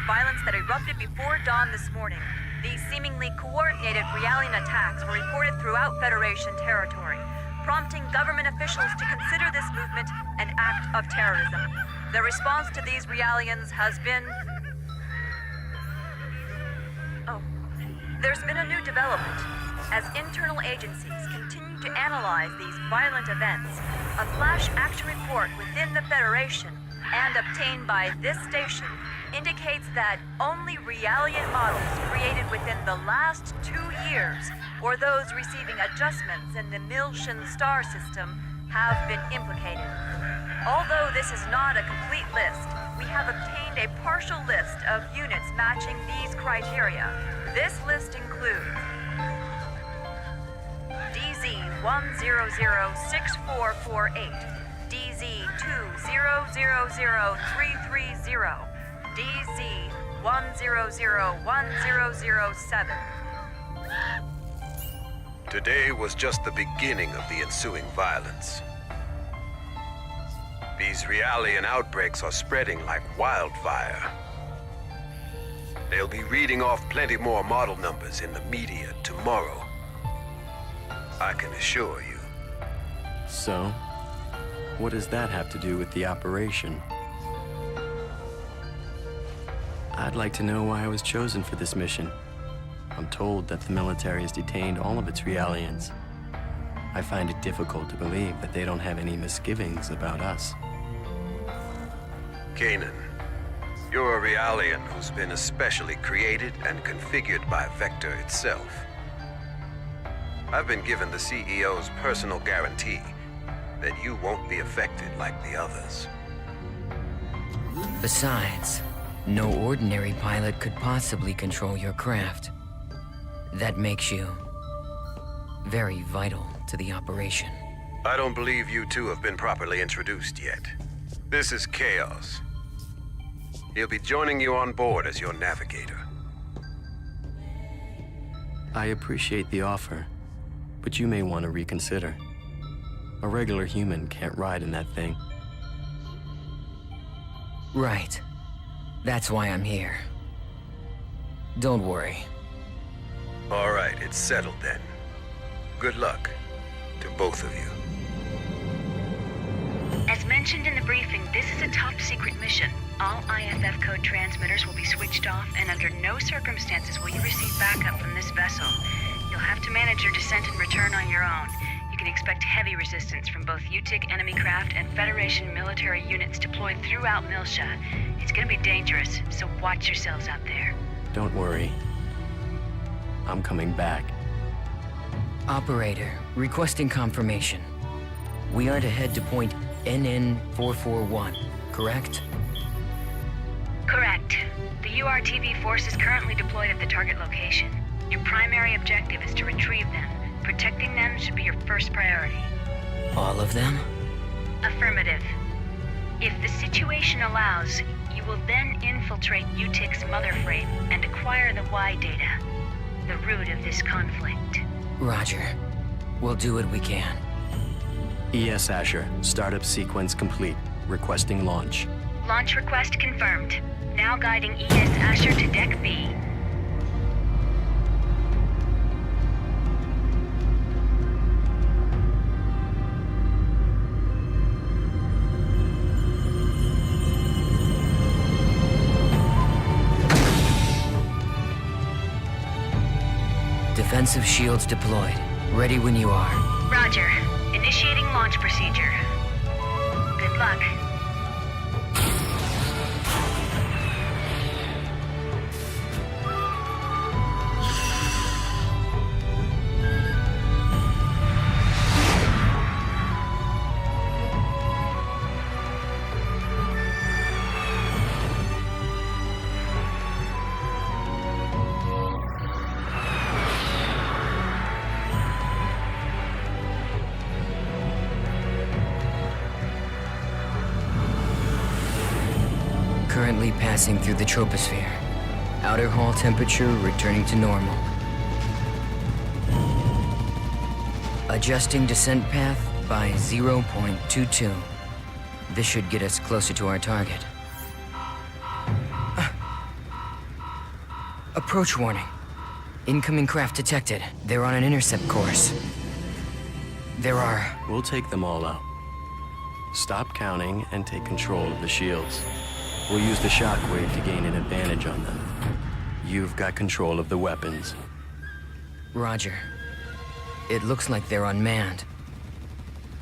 violence that erupted before dawn this morning. These seemingly coordinated Realian attacks were reported throughout Federation territory, prompting government officials to consider this movement an act of terrorism. The response to these Realians has been... There's been a new development. As internal agencies continue to analyze these violent events, a flash action report within the Federation and obtained by this station indicates that only Realian models created within the last 2 years, or those receiving adjustments in the Militia star system, have been implicated. Although this is not a complete list, we have obtained a partial list of units matching these criteria. This list includes DZ-100-6448, DZ-2000330, DZ-100-1007. Today was just the beginning of the ensuing violence. These Realian outbreaks are spreading like wildfire. They'll be reading off plenty more model numbers in the media tomorrow. I can assure you. So, what does that have to do with the operation? I'd like to know why I was chosen for this mission. I'm told that the military has detained all of its Realians. I find it difficult to believe that they don't have any misgivings about us. Kanan, you're a Realian who's been especially created and configured by Vector itself. I've been given the CEO's personal guarantee that you won't be affected like the others. Besides, no ordinary pilot could possibly control your craft. That makes you very vital to the operation. I don't believe you two have been properly introduced yet. This is Chaos. He'll be joining you on board as your navigator. I appreciate the offer, but you may want to reconsider. A regular human can't ride in that thing. Right. That's why I'm here. Don't worry. All right, it's settled then. Good luck to both of you. As mentioned in the briefing, this is a top-secret mission. All IFF code transmitters will be switched off, and under no circumstances will you receive backup from this vessel. You'll have to manage your descent and return on your own. You can expect heavy resistance from both UTIC enemy craft and Federation military units deployed throughout Militia. It's gonna be dangerous, so watch yourselves out there. Don't worry. I'm coming back. Operator, requesting confirmation. We are to head to point NN441, correct? Correct. The URTV force is currently deployed at the target location. Your primary objective is to retrieve them. Protecting them should be your first priority. All of them? Affirmative. If the situation allows, you will then infiltrate UTIC's mother frame and acquire the Y data, the root of this conflict. Roger. We'll do what we can. ES Asher, startup sequence complete. Requesting launch. Launch request confirmed. Now guiding ES Asher to Deck B. Defensive shields deployed. Ready when you are. Roger. Initiating launch procedure. Good luck. Currently passing through the troposphere. Outer hull temperature returning to normal. Adjusting descent path by 0.22. This should get us closer to our target. Approach warning. Incoming craft detected. They're on an intercept course. There are... We'll take them all out. Stop counting and take control of the shields. We'll use the shockwave to gain an advantage on them. You've got control of the weapons. Roger. It looks like they're unmanned.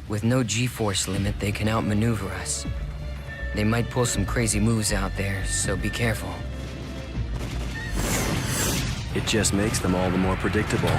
With no G-force limit, they can outmaneuver us. They might pull some crazy moves out there, so be careful. It just makes them all the more predictable.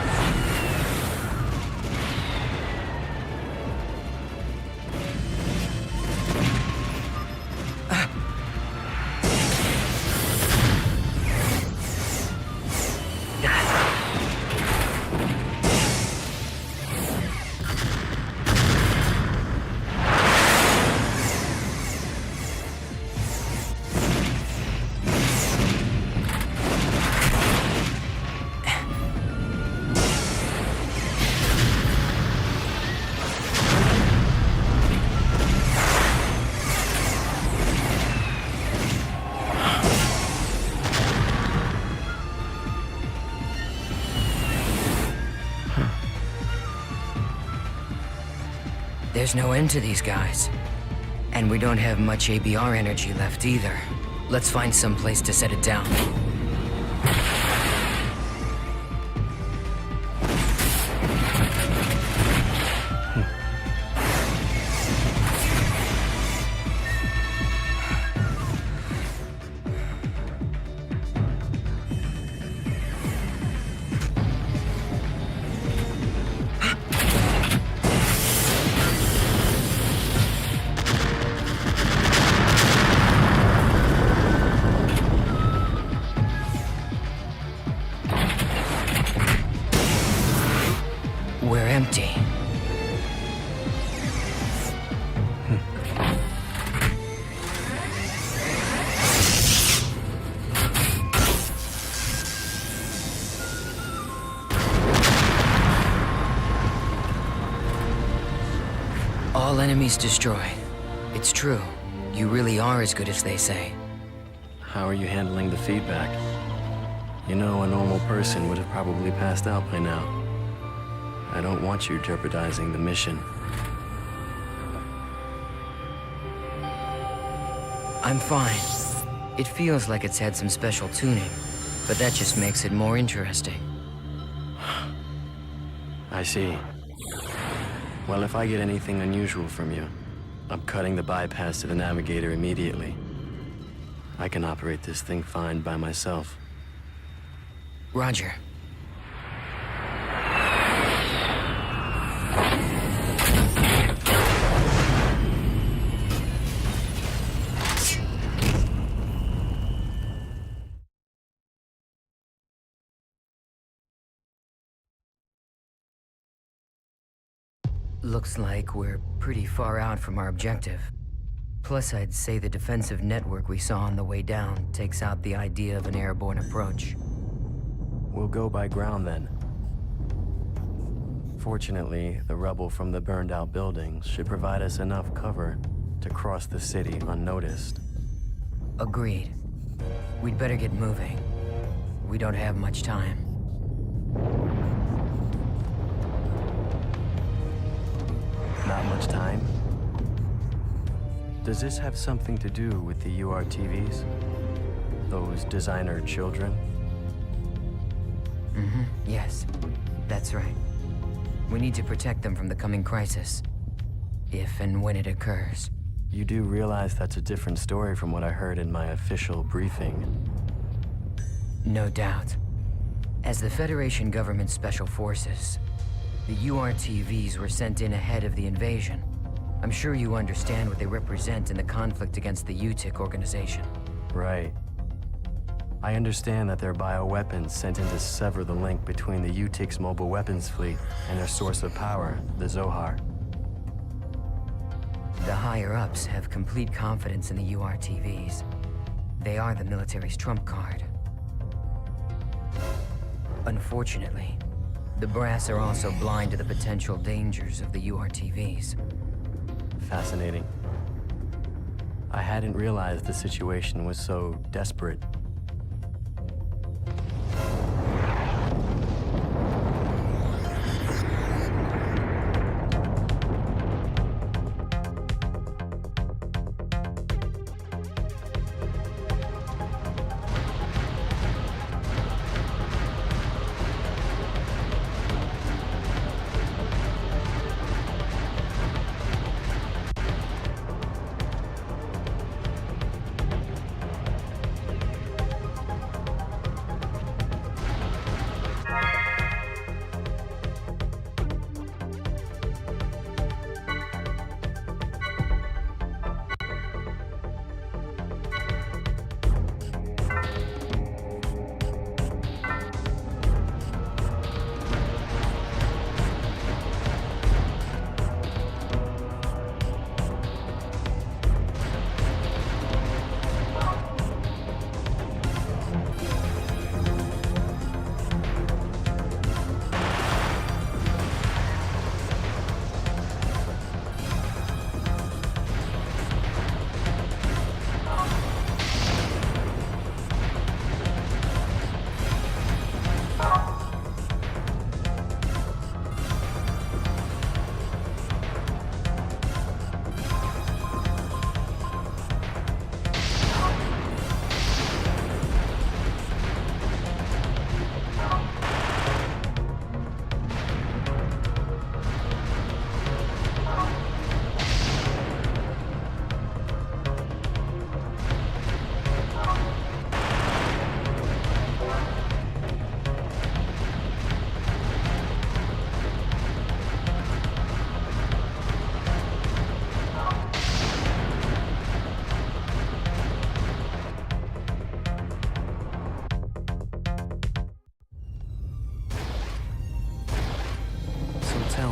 There's no end to these guys. And we don't have much ABR energy left either. Let's find some place to set it down. We're empty. All enemies destroyed. It's true. You really are as good as they say. How are you handling the feedback? You know, a normal person would have probably passed out by now. I don't want you jeopardizing the mission. I'm fine. It feels like it's had some special tuning, but that just makes it more interesting. I see. Well, if I get anything unusual from you, I'm cutting the bypass to the navigator immediately. I can operate this thing fine by myself. Roger. Looks like we're pretty far out from our objective. Plus, I'd say the defensive network we saw on the way down takes out the idea of an airborne approach. We'll go by ground then. Fortunately, the rubble from the burned-out buildings should provide us enough cover to cross the city unnoticed. Agreed. We'd better get moving. We don't have much time. Not much time? Does this have something to do with the URTVs? Those designer children? Yes, that's right. We need to protect them from the coming crisis. If and when it occurs. You do realize that's a different story from what I heard in my official briefing. No doubt. As the Federation government's special forces, the URTVs were sent in ahead of the invasion. I'm sure you understand what they represent in the conflict against the UTIC organization. Right. I understand that they're bioweapons sent in to sever the link between the UTIC's mobile weapons fleet and their source of power, the Zohar. The higher-ups have complete confidence in the URTVs. They are the military's trump card. Unfortunately, the brass are also blind to the potential dangers of the URTVs. Fascinating. I hadn't realized the situation was so desperate.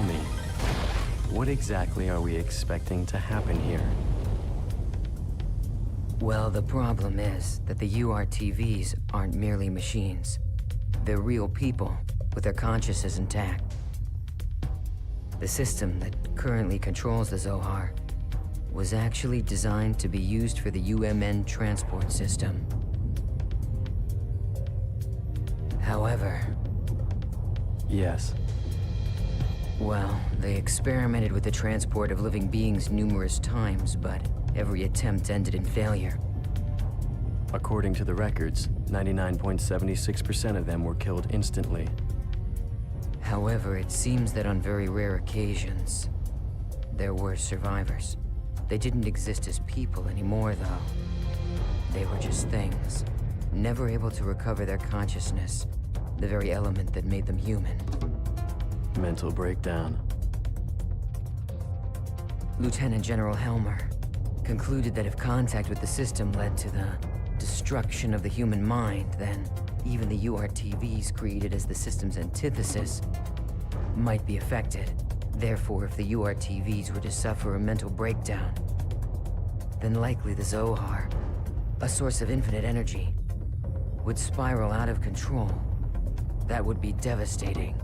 me, what exactly are we expecting to happen here? Well, the problem is that the URTVs aren't merely machines. They're real people, with their consciousness intact. The system that currently controls the Zohar was actually designed to be used for the UMN transport system. However... Yes. Well, they experimented with the transport of living beings numerous times, but every attempt ended in failure. According to the records, 99.76% of them were killed instantly. However, it seems that on very rare occasions, there were survivors. They didn't exist as people anymore, though. They were just things, never able to recover their consciousness, the very element that made them human. Mental breakdown. Lieutenant General Helmer concluded that if contact with the system led to the destruction of the human mind, then even the URTVs created as the system's antithesis might be affected. Therefore, if the URTVs were to suffer a mental breakdown, then likely the Zohar, a source of infinite energy, would spiral out of control. That would be devastating.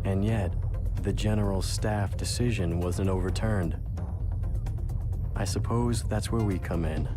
And yet, the General Staff decision wasn't overturned. I suppose that's where we come in.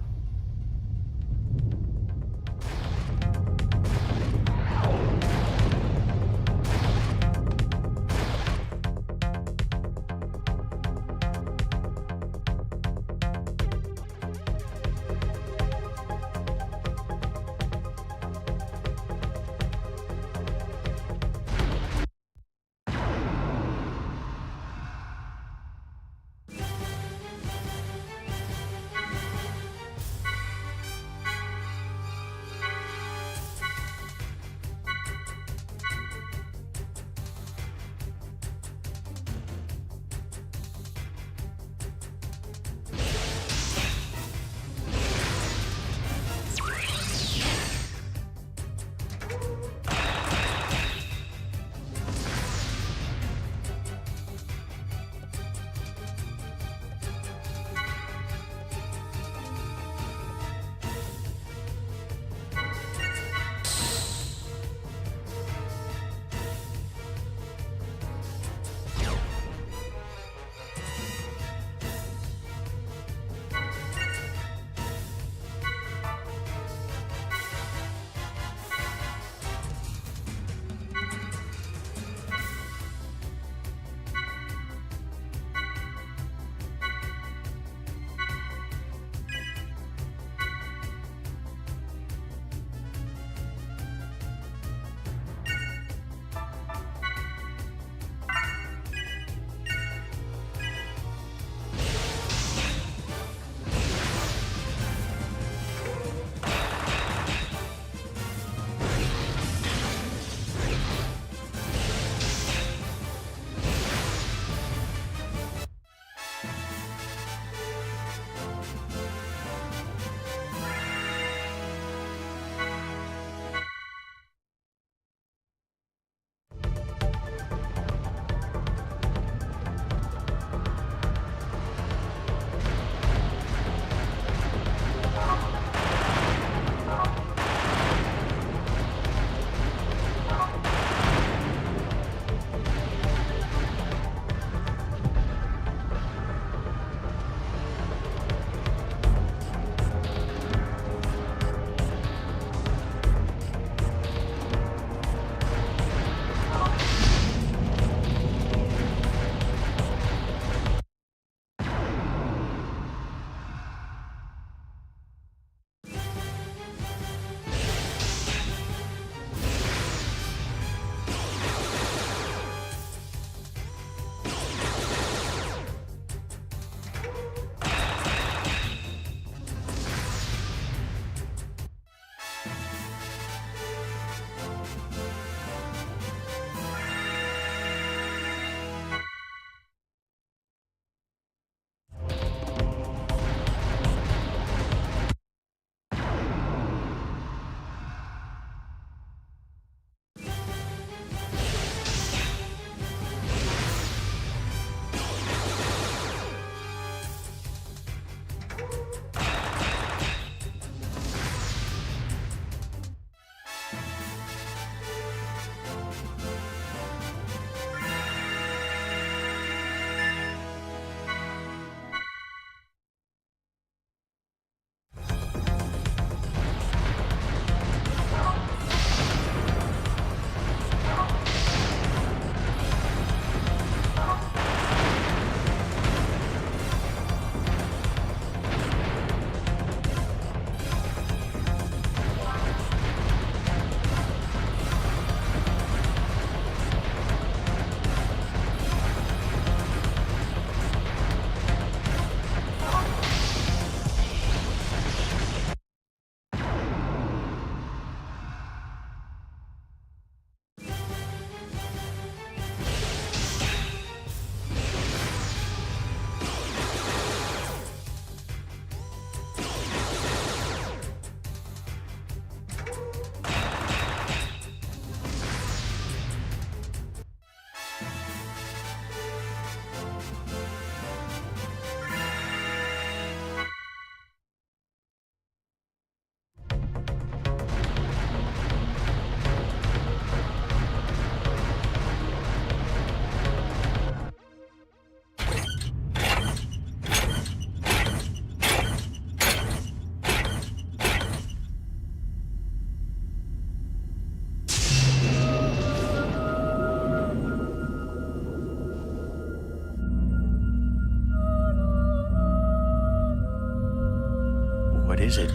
is it?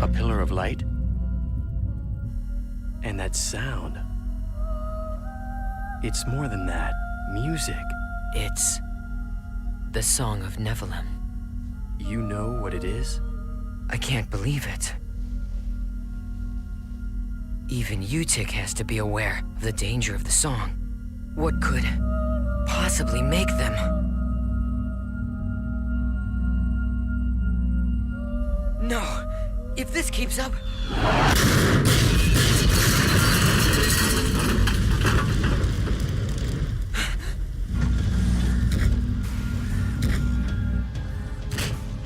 A pillar of light? And that sound. It's more than that. Music. It's the Song of Nephilim. You know what it is? I can't believe it. Even Utik has to be aware of the danger of the song. What could possibly make them? No! If this keeps up...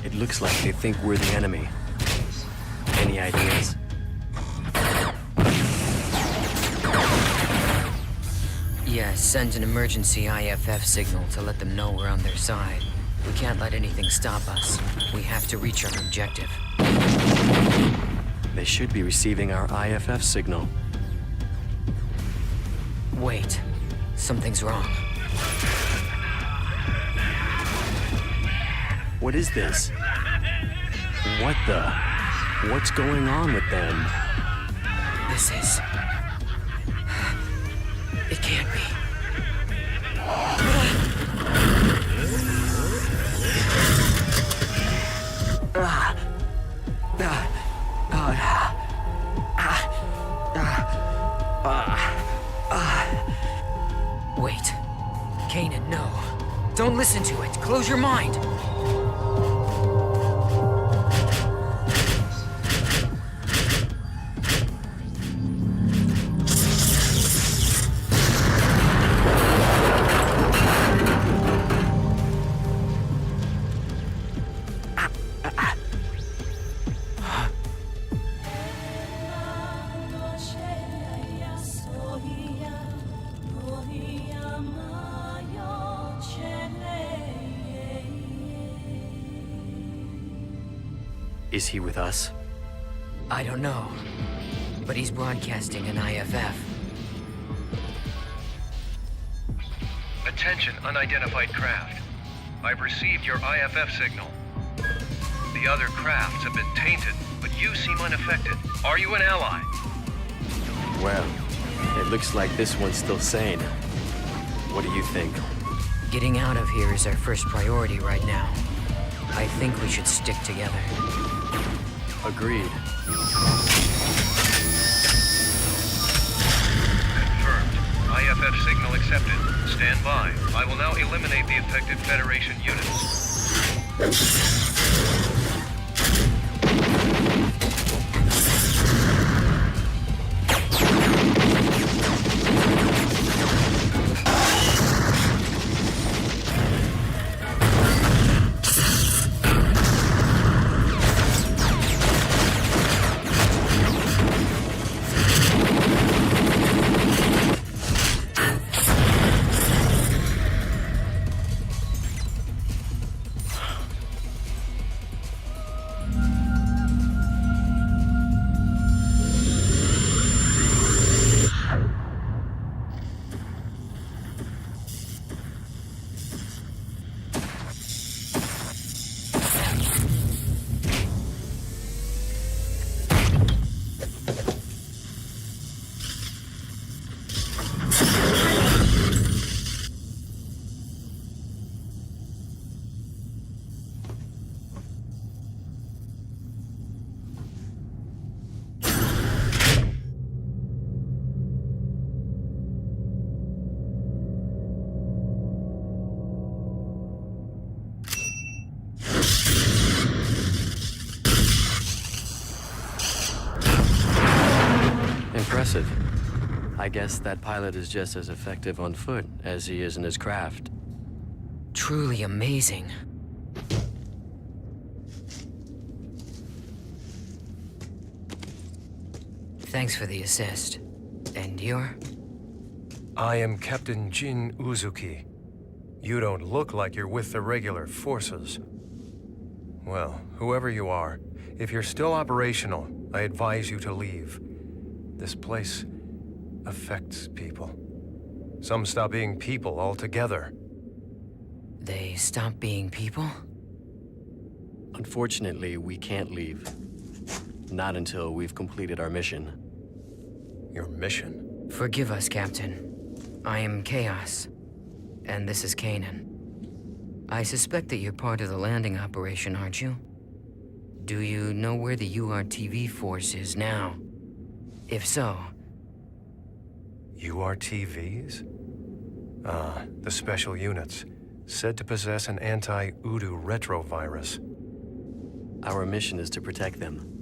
It looks like they think we're the enemy. Any ideas? Yeah, send an emergency IFF signal to let them know we're on their side. We can't let anything stop us. We have to reach our objective. They should be receiving our IFF signal. Wait. Something's wrong. What is this? What the? What's going on with them? This is... It can't be. Wait. Kanan, no. Don't listen to it. Close your mind. Is he with us? I don't know. But he's broadcasting an IFF. Attention, unidentified craft. I've received your IFF signal. The other crafts have been tainted, but you seem unaffected. Are you an ally? Well, it looks like this one's still sane. What do you think? Getting out of here is our first priority right now. I think we should stick together. Agreed. Confirmed. IFF signal accepted. Stand by. I will now eliminate the affected Federation units. Impressive. I guess that pilot is just as effective on foot as he is in his craft. Truly amazing. Thanks for the assist. And you're? I am Captain Jin Uzuki. You don't look like you're with the regular forces. Well, whoever you are, if you're still operational, I advise you to leave. This place affects people. Some stop being people altogether. They stop being people? Unfortunately, we can't leave. Not until we've completed our mission. Your mission? Forgive us, Captain. I am Chaos, and this is Kanan. I suspect that you're part of the landing operation, aren't you? Do you know where the URTV force is now? If so... URTVs? Ah, the special units, said to possess an anti-Udu retrovirus. Our mission is to protect them.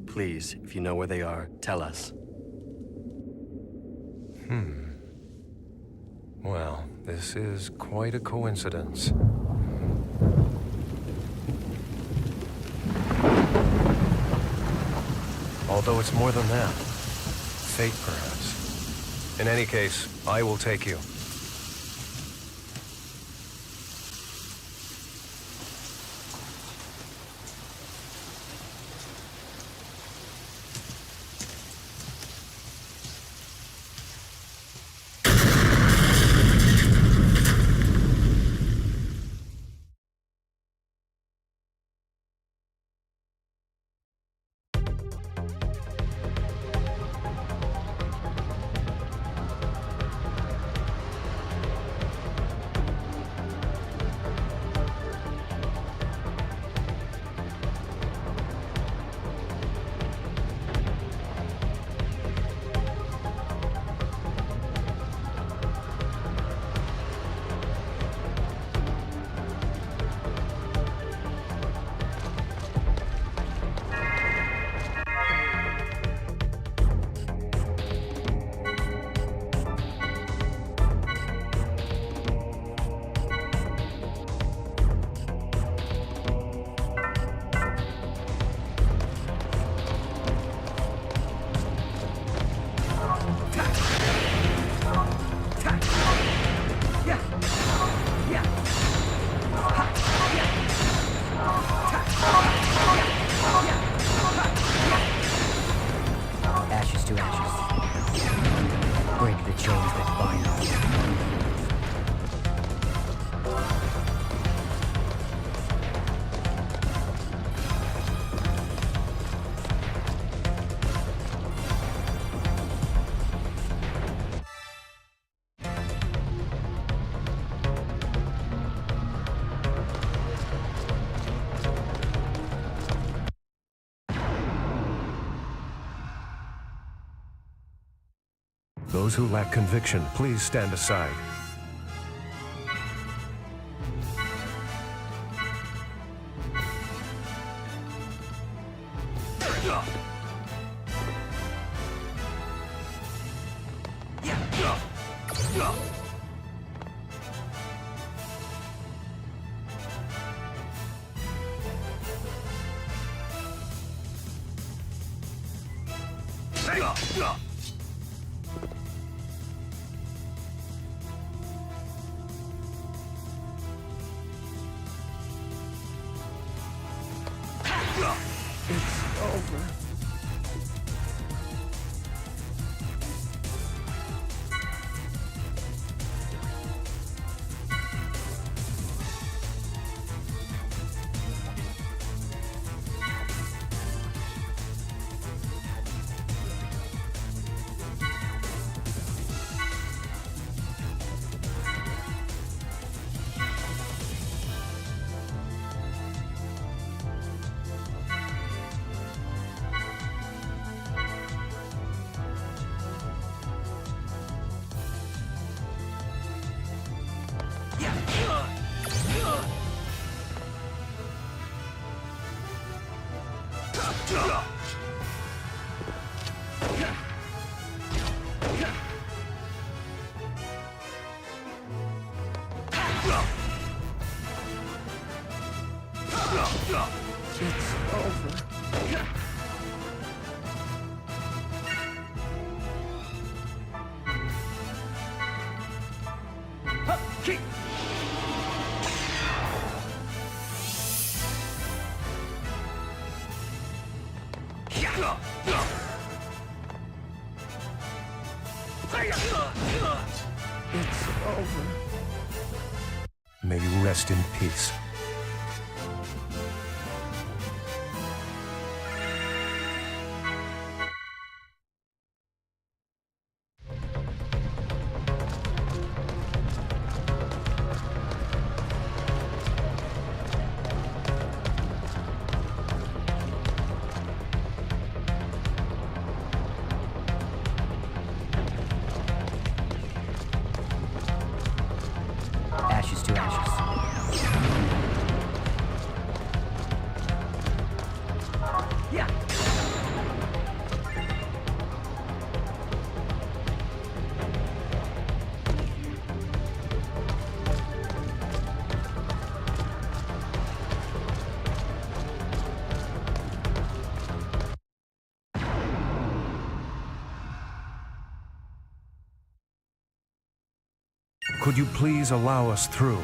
Please, if you know where they are, tell us. Well, this is quite a coincidence. Although it's more than that. Fate, perhaps. In any case, I will take you. Those who lack conviction, please stand aside. It's over. It's over. It's over. May you rest in peace. Could you please allow us through?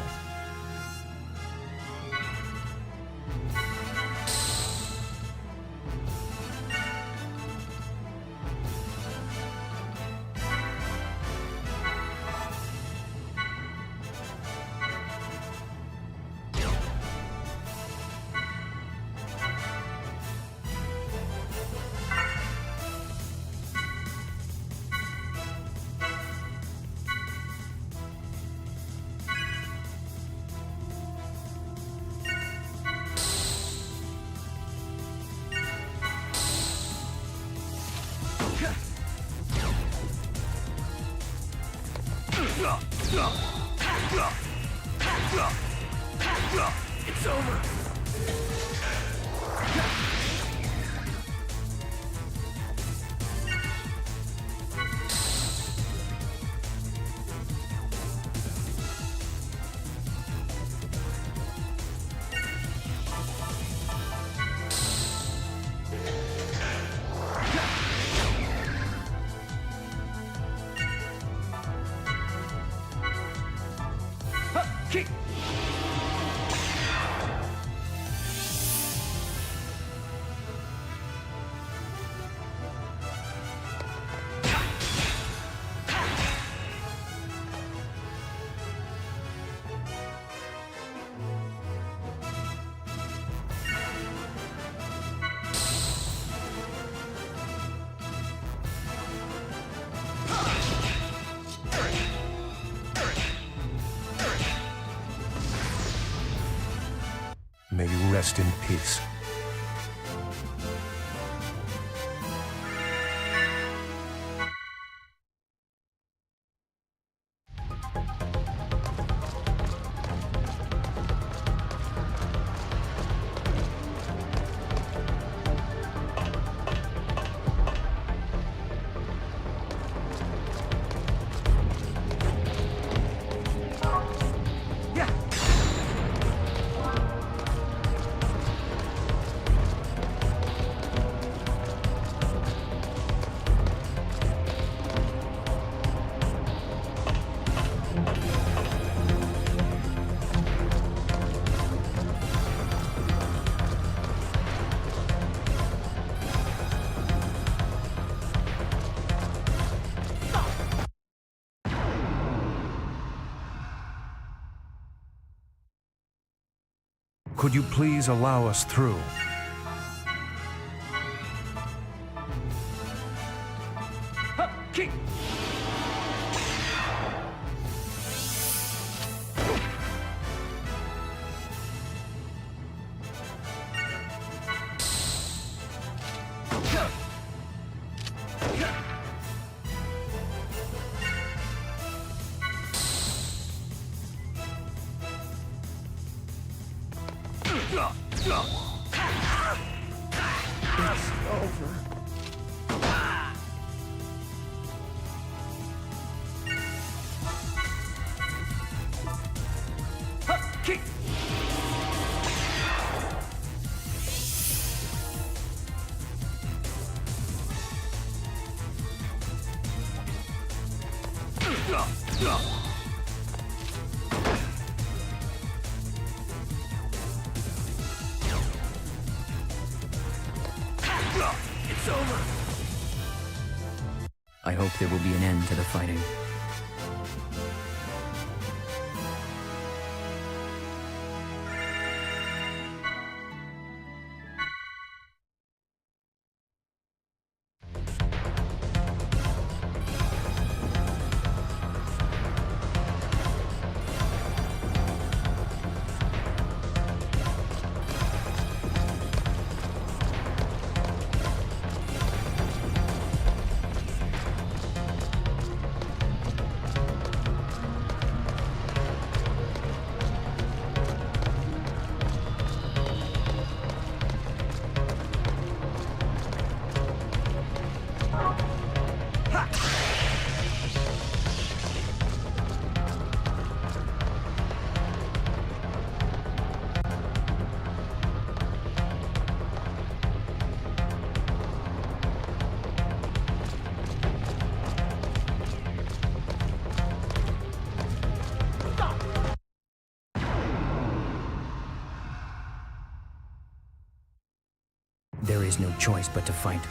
It's over. May you rest in peace. Could you please allow us through? It's over. I hope there will be an end to the fighting. is no choice but to fight.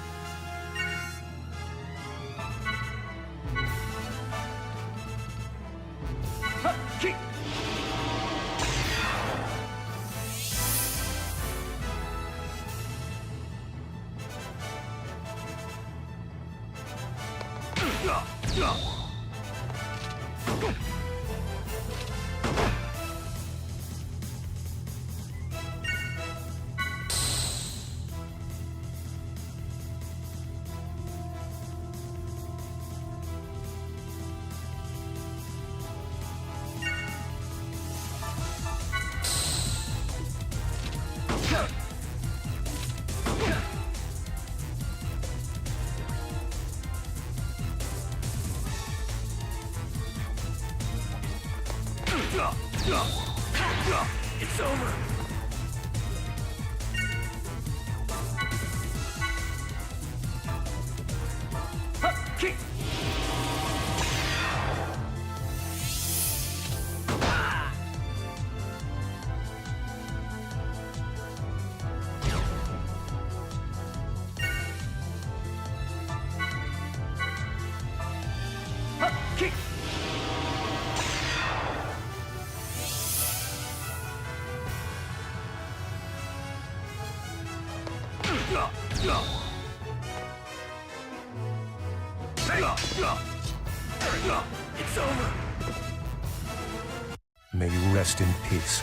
It's over. It's over. May you rest in peace.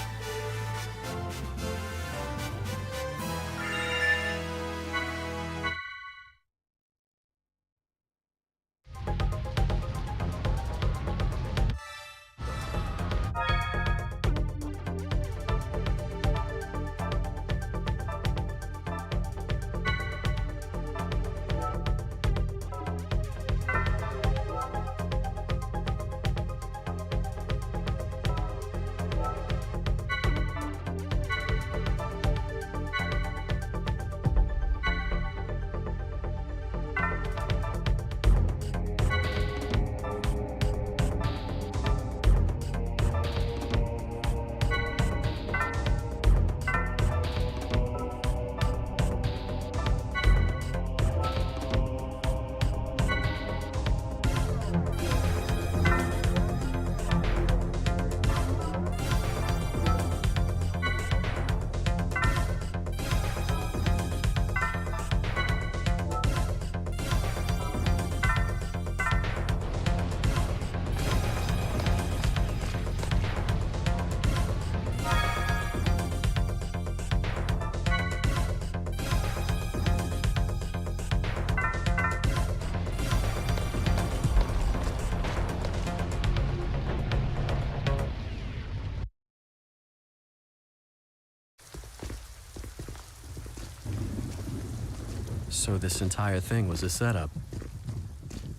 So this entire thing was a setup.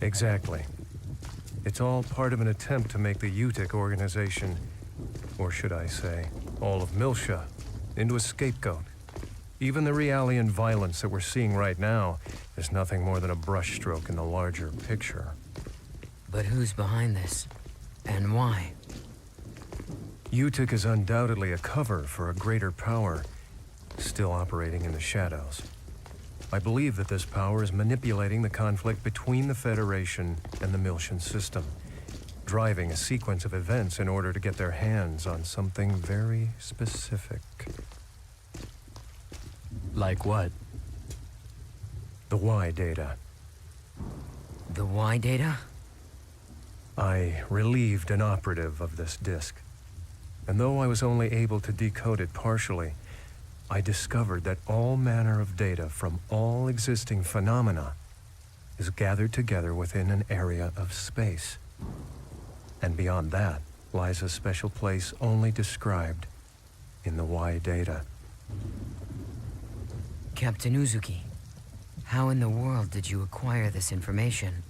Exactly. It's all part of an attempt to make the UTIC organization, or should I say, all of Militia, into a scapegoat. Even the Realian violence that we're seeing right now is nothing more than a brushstroke in the larger picture. But who's behind this? And why? UTIC is undoubtedly a cover for a greater power, still operating in the shadows. I believe that this power is manipulating the conflict between the Federation and the Miltian system, driving a sequence of events in order to get their hands on something very specific. Like what? The Y data. The Y data? I relieved an operative of this disk, and though I was only able to decode it partially, I discovered that all manner of data from all existing phenomena is gathered together within an area of space. And beyond that lies a special place only described in the Y data. Captain Uzuki, how in the world did you acquire this information?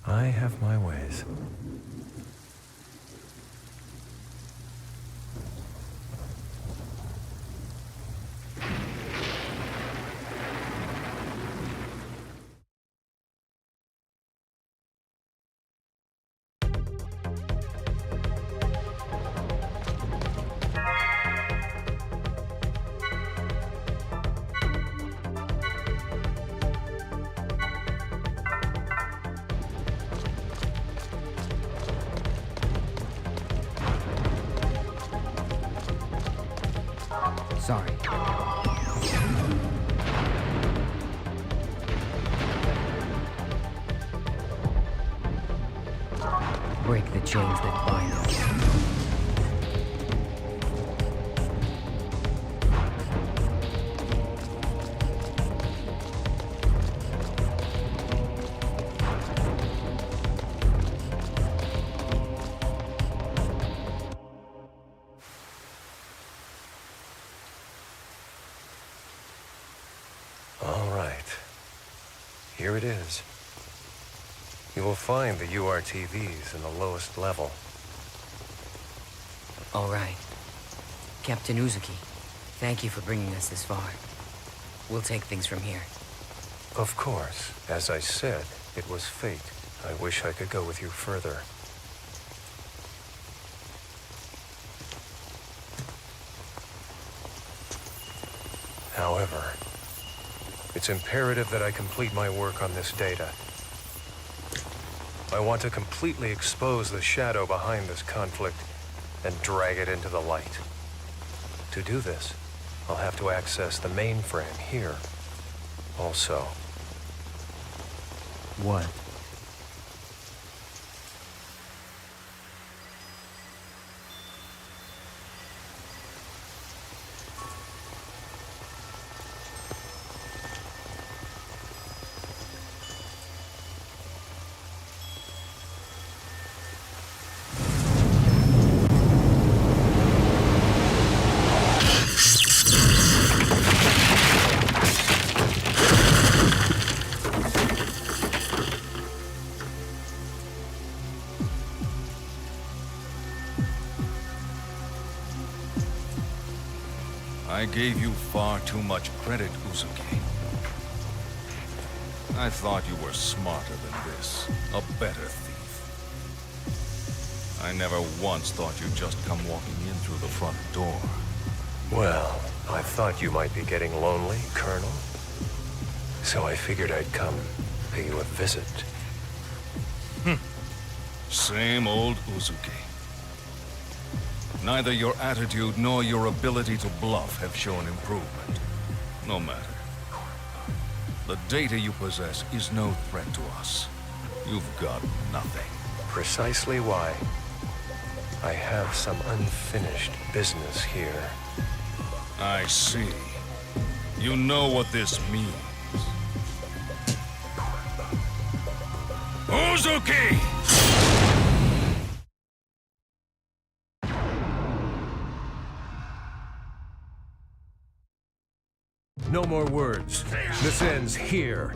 I have my ways. Sorry. Break the chains that bind us. All right. Here it is. You will find the URTVs in the lowest level. All right. Captain Uzuki, thank you for bringing us this far. We'll take things from here. Of course. As I said, it was fate. I wish I could go with you further. However, it's imperative that I complete my work on this data. I want to completely expose the shadow behind this conflict and drag it into the light. To do this, I'll have to access the mainframe here. Also, What? I gave you far too much credit, Uzuki. I thought you were smarter than this, a better thief. I never once thought you'd just come walking in through the front door. well, I thought you might be getting lonely, Colonel. So I figured I'd come pay you a visit. Same old Uzuki. Neither your attitude nor your ability to bluff have shown improvement. No matter. The data you possess is no threat to us. You've got nothing. Precisely why. I have some unfinished business here. I see. You know what this means. Uzuki! No more words. This ends here.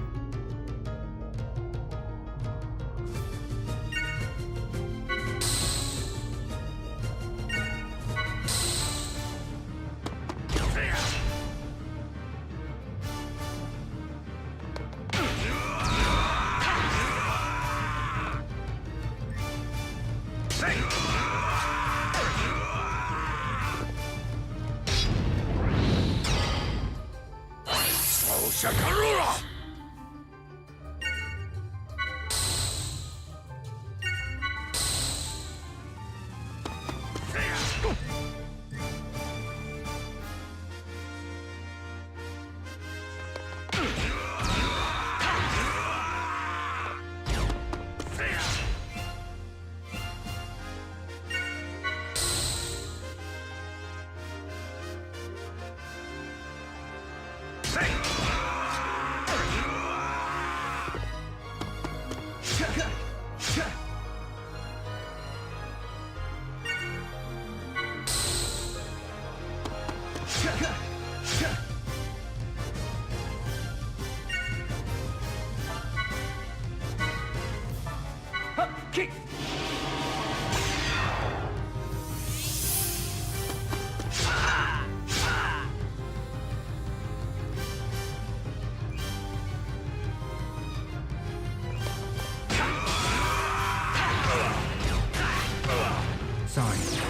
Sorry.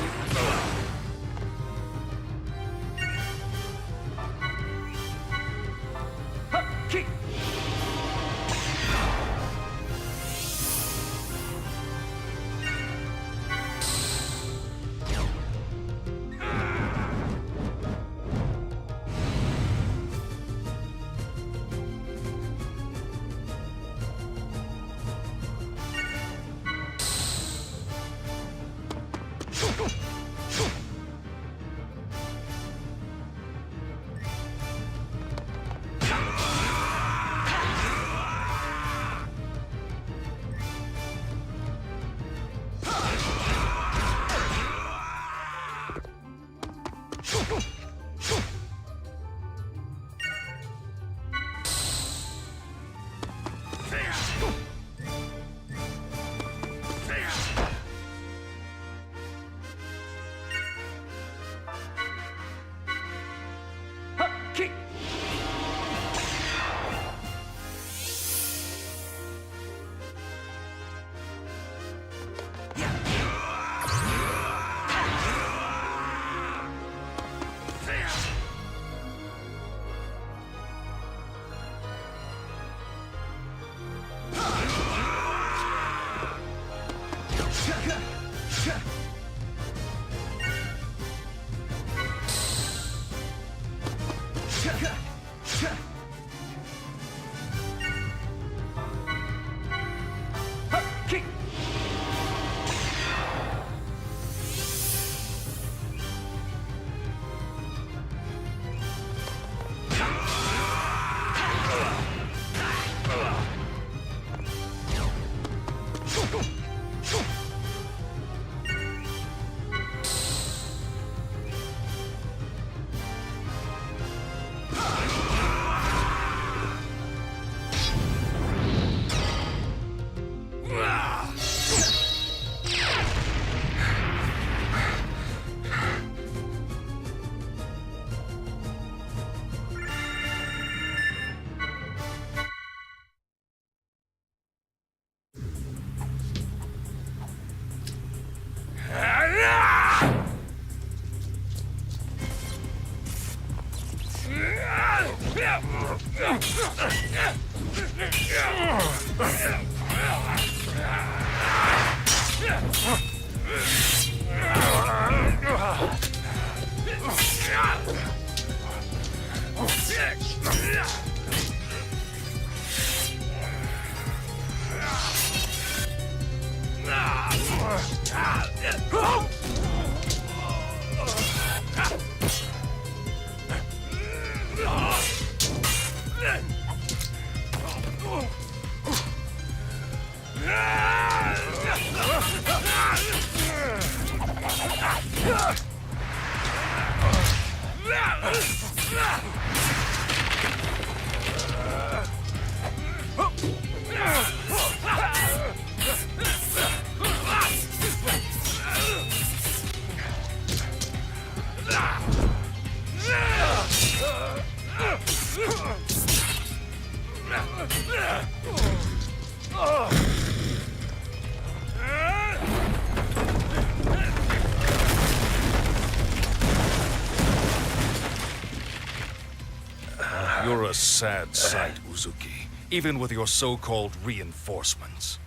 You're a sad sight, Uzuki, even with your so-called reinforcements.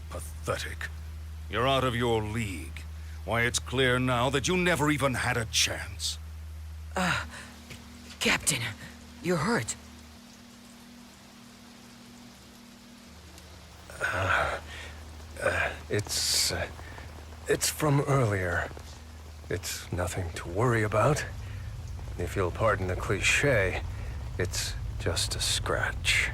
Pathetic. You're out of your league. Why, it's clear now that you never even had a chance. Captain, you're hurt. It's from earlier. It's nothing to worry about. If you'll pardon the cliché, it's just a scratch.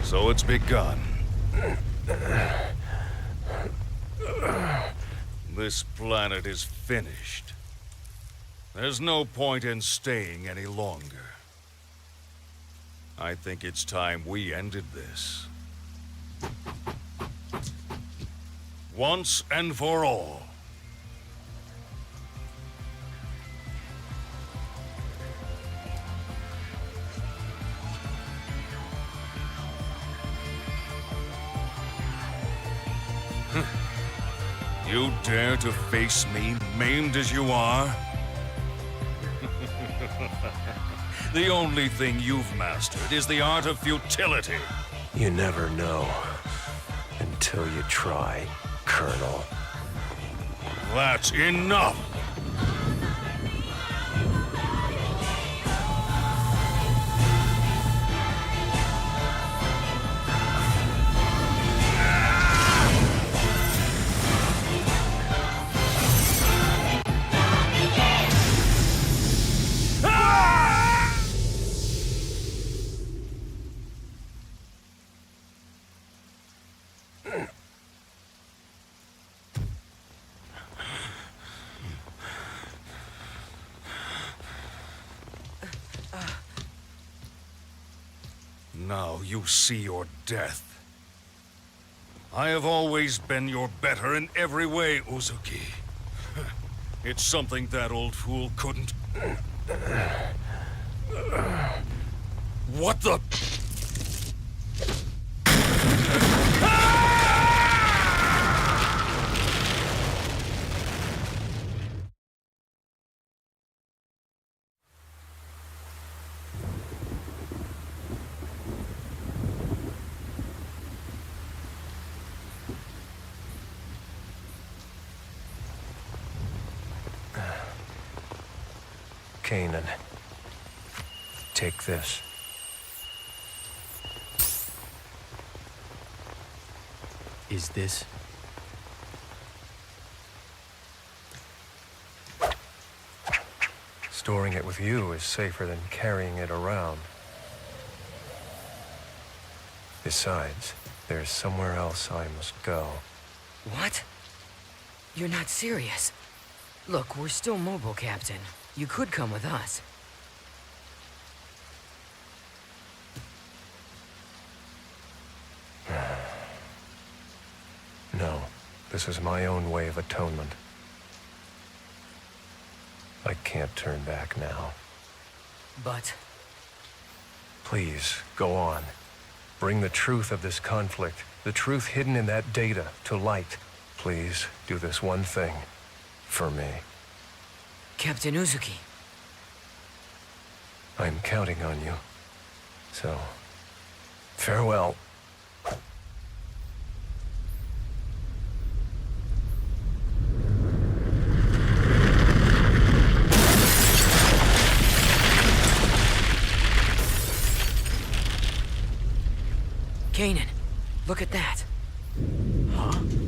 So it's begun. This planet is finished. There's no point in staying any longer. I think it's time we ended this. Once and for all. You dare to face me, maimed as you are? The only thing you've mastered is the art of futility. You never know until you try, Colonel. That's enough! Now you see your death. I have always been your better in every way, Uzuki. It's something that old fool couldn't... What the... Kanan, take this. Is this? Storing it with you is safer than carrying it around. Besides, there's somewhere else I must go. What? You're not serious. Look, we're still mobile, Captain. You could come with us. No, this is my own way of atonement. I can't turn back now. But... Please, go on. Bring the truth of this conflict, the truth hidden in that data, to light. Please, do this one thing. For me. Captain Uzuki. I'm counting on you. So, farewell. Kanan, look at that. Huh?